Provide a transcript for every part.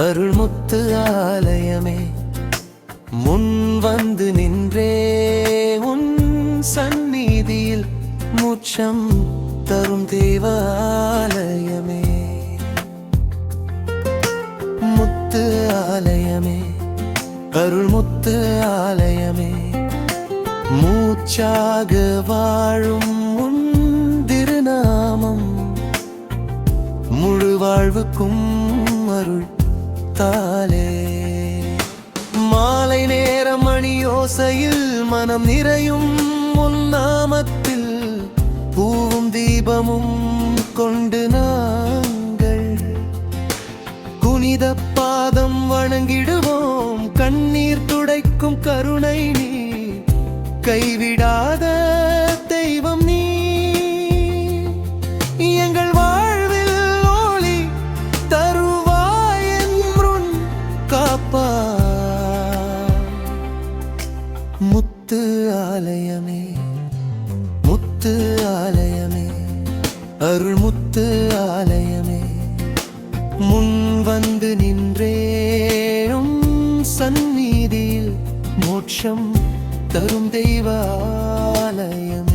அருள்முத்து ஆலயமே முன் வந்து நின்றே உன் சந்நிதியில் மூச்சம் தரும் தேவாலயமே. முத்து ஆலயமே அருள்முத்து ஆலயமே மூச்சாக வாழும் உன் திருநாமம் முழு வாழ்வுக்கும் அருள் தாலே. மாலை நேர மணியோசையில் மனம் நிறையும் உன் நாமத்தில் பூவும் தீபமும் கொண்டு நாங்கள் புனித பாதம் வணங்கிடுவோம். கண்ணீர் துடைக்கும் கருணை நீ, கைவிடாத தெய்வம் நீ. எங்கள் வாழ்வில் ஒளி தருவாய் என்றும் காப்பா. முத்து ஆலயமே முத்து ஆலயமே அருள்முத்து ஆலயமே முன் வந்து நின்றேனும் சந்நிதியில் மோட்சம் தரும் தெய்வாலயமே.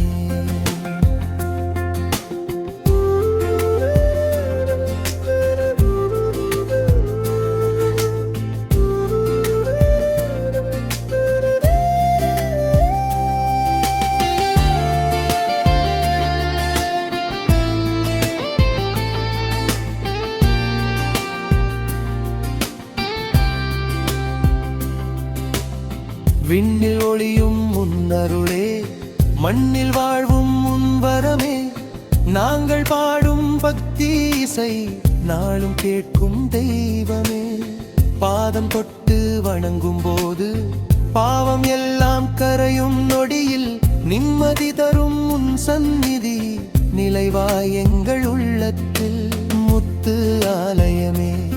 விண்ணில் ஒளியும் முன்னருளே, மண்ணில் வாழ்வும் முன்வரமே. நாங்கள் பாடும் பக்தி இசை நாளும் கேட்கும் தெய்வமே. பாதம் தொட்டு வணங்கும் போது பாவம் எல்லாம் கரையும் நொடியில் நிம்மதி தரும் உன் சந்நிதி நிலைவாய் எங்கள் உள்ளத்தில். முத்து ஆலயமே